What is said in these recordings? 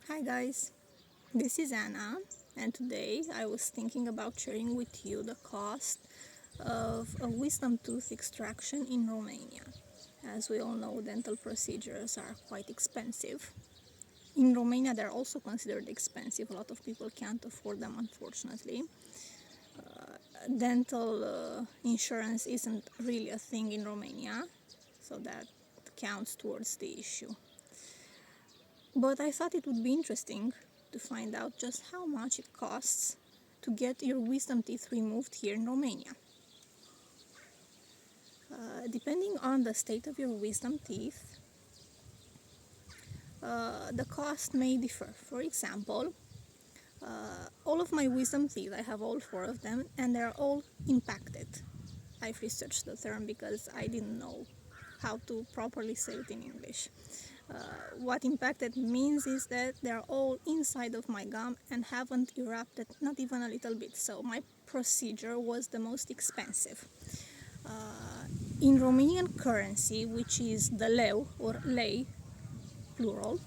Hi guys, this is Anna, and today I was thinking about sharing with you the cost of a wisdom tooth extraction in Romania. As we all know, dental procedures are quite expensive. In Romania, they're also considered expensive. A lot of people can't afford them, unfortunately. Dental insurance isn't really a thing in Romania, so that counts towards the issue. But I thought it would be interesting to find out just how much it costs to get your wisdom teeth removed here in Romania. Depending on the state of your wisdom teeth, the cost may differ. For example, all of my wisdom teeth, I have all four of them, and they're all impacted. I've researched the term because I didn't know how to properly say it in English. What impacted means is that they're all inside of my gum and haven't erupted, not even a little bit. So my procedure was the most expensive. In Romanian currency, which is the leu or lei, plural,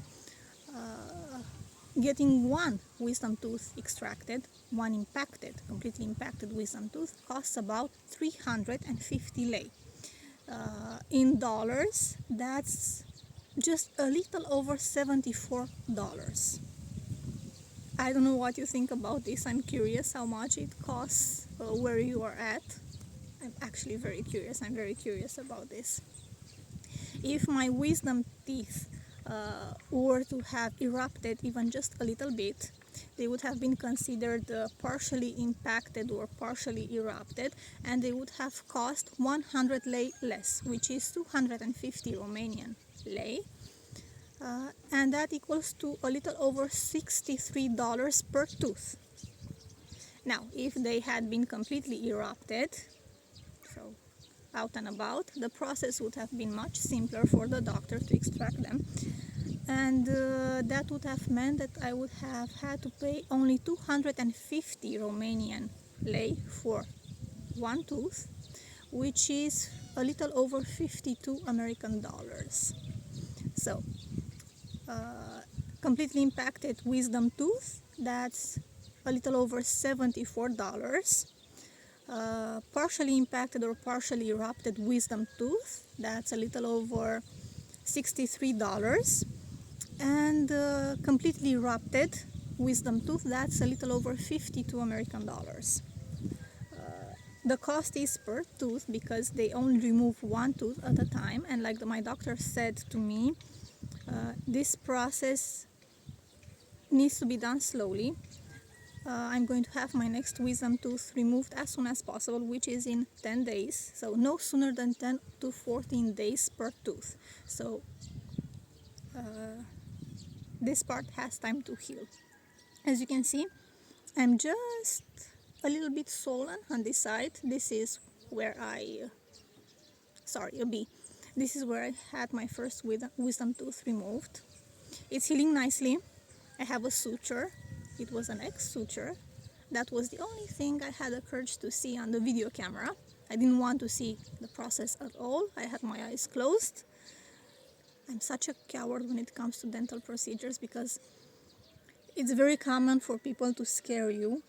getting one wisdom tooth extracted, one impacted, completely impacted wisdom tooth, costs about 350 lei. In dollars, that's just a little over $74. I don't know what you think about this. I'm curious how much it costs where you are at. I'm actually very curious. I'm very curious about this. If my wisdom teeth were to have erupted even just a little bit, they would have been considered partially impacted or partially erupted, and they would have cost 100 lei less, which is 250 Romanian lei. And that equals to a little over $63 per tooth. Now, if they had been completely erupted, so out and about, the process would have been much simpler for the doctor to extract them, and that would have meant that I would have had to pay only 250 Romanian lei for one tooth, which is a little over 52 American dollars. So completely impacted wisdom tooth, that's a little over $74. Partially impacted or partially erupted wisdom tooth, that's a little over $63. And completely erupted wisdom tooth, that's a little over 52 American dollars. The cost is per tooth because they only remove one tooth at a time, and like my doctor said to me, this process needs to be done slowly. I'm going to have my next wisdom tooth removed as soon as possible, which is in 10 days, so no sooner than 10 to 14 days per tooth. So this part has time to heal. As you can see, I'm just a little bit swollen on this side. This is where a B. This is where I had my first wisdom tooth removed. It's healing nicely. I have a suture. It was an X suture. That was the only thing I had the courage to see on the video camera. I didn't want to see the process at all. I had my eyes closed. I'm such a coward when it comes to dental procedures because it's very common for people to scare you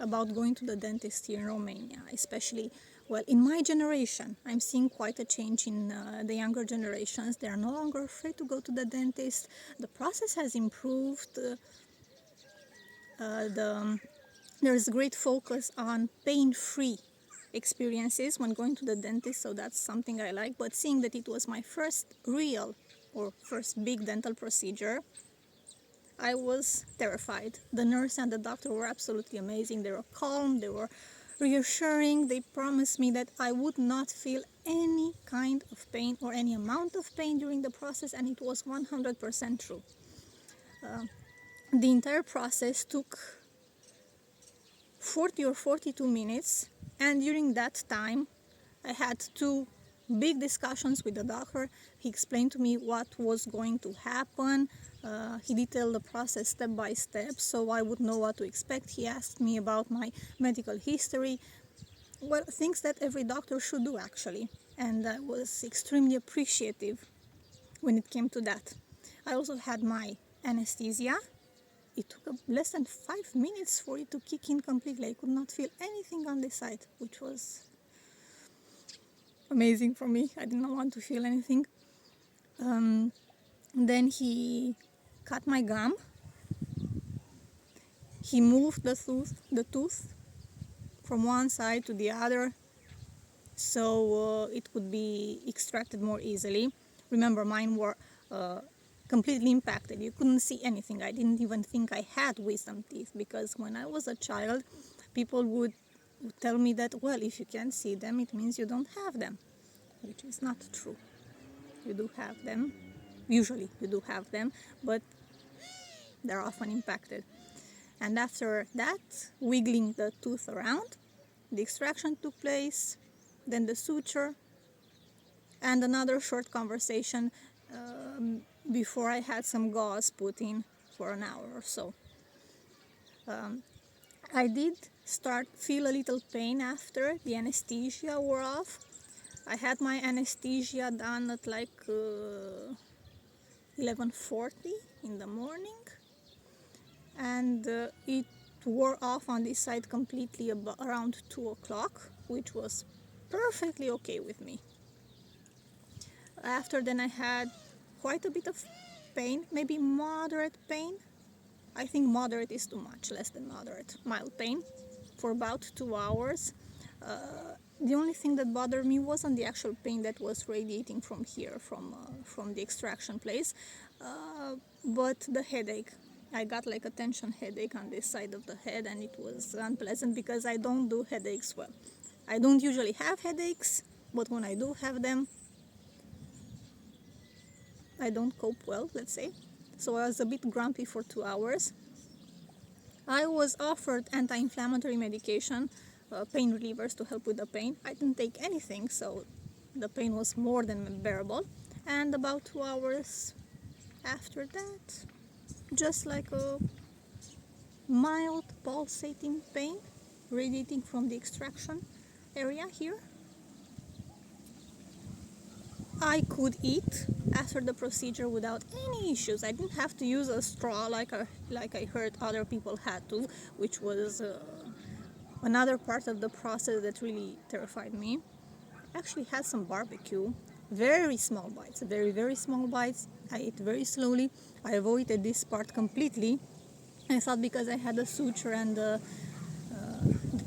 about going to the dentist here in Romania, especially, well, in my generation. I'm seeing quite a change in the younger generations. They are no longer afraid to go to the dentist. The process has improved. There's great focus on pain-free experiences when going to the dentist, so that's something I like. But seeing that it was my first real or first big dental procedure, I was terrified. The nurse and the doctor were absolutely amazing. They were calm, they were reassuring. They promised me that I would not feel any kind of pain or any amount of pain during the process, and it was 100% true. The entire process took 40 or 42 minutes, and during that time I had two big discussions with the doctor. He explained to me what was going to happen. He detailed the process step by step so I would know what to expect. He asked me about my medical history, well, things that every doctor should do actually, and I was extremely appreciative when it came to that. I also had my anesthesia. It took less than 5 minutes for it to kick in completely. I could not feel anything on this side, which was amazing for me. I did not want to feel anything. Then he cut my gum. He moved the tooth from one side to the other, so it could be extracted more easily. Remember, mine were completely impacted. You couldn't see anything. I didn't even think I had wisdom teeth, because when I was a child, people would tell me that, well, if you can't see them, it means you don't have them, which is not true. You do have them. Usually you do have them, but they're often impacted. And after that, wiggling the tooth around, the extraction took place, then the suture, and another short conversation before I had some gauze put in for an hour or so. I did feel a little pain after the anesthesia wore off. I had my anesthesia done at like 11:40 in the morning, and it wore off on this side completely around 2 o'clock, which was perfectly okay with me. After then I had quite a bit of pain, maybe moderate pain. I think moderate is too much, less than moderate. Mild pain for about 2 hours. The only thing that bothered me wasn't the actual pain that was radiating from here, from the extraction place, but the headache. I got like a tension headache on this side of the head, and it was unpleasant because I don't do headaches well. I don't usually have headaches, but when I do have them, I don't cope well, let's say. So I was a bit grumpy for 2 hours. I was offered anti-inflammatory medication, pain relievers to help with the pain. I didn't take anything, so the pain was more than bearable. And about 2 hours after that, just like a mild pulsating pain radiating from the extraction area here. I could eat after the procedure without any issues. I didn't have to use a straw like I heard other people had to, which was another part of the process that really terrified me. I actually had some barbecue, very small bites, very small bites. I ate very slowly. I avoided this part completely. I thought because I had a suture and the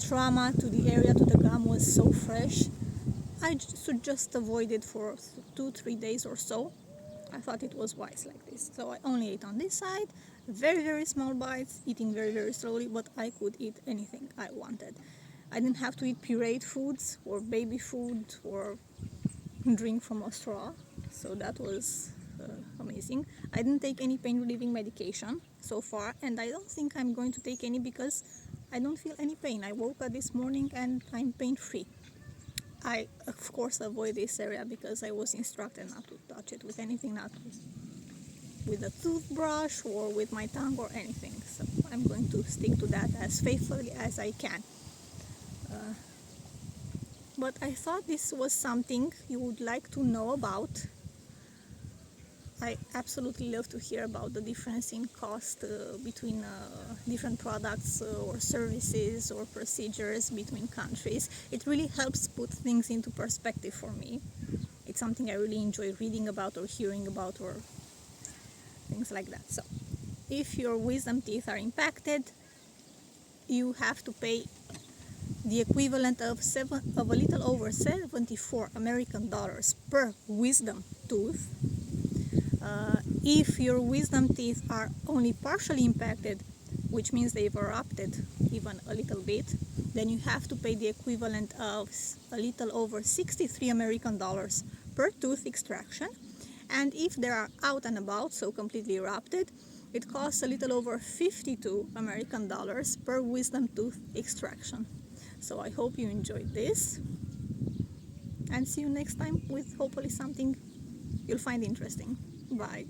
trauma to the area, to the gum, was so fresh, I should just avoid it for 2-3 days or so. I thought it was wise like this. So I only ate on this side, very small bites, eating very slowly, but I could eat anything I wanted. I didn't have to eat pureed foods or baby food or drink from a straw, so that was amazing. I didn't take any pain relieving medication so far, and I don't think I'm going to take any because I don't feel any pain. I woke up this morning and I'm pain free. I, of course, avoid this area because I was instructed not to touch it with anything, not with a toothbrush or with my tongue or anything. So I'm going to stick to that as faithfully as I can. But I thought this was something you would like to know about. I absolutely love to hear about the difference in cost between different products or services or procedures between countries. It really helps put things into perspective for me. It's something I really enjoy reading about or hearing about or things like that. So, if your wisdom teeth are impacted, you have to pay the equivalent of a little over 74 American dollars per wisdom tooth. If your wisdom teeth are only partially impacted, which means they've erupted even a little bit, then you have to pay the equivalent of a little over 63 American dollars per tooth extraction. And if they are out and about, so completely erupted, it costs a little over 52 American dollars per wisdom tooth extraction. So I hope you enjoyed this, and see you next time with hopefully something you'll find interesting. Bye.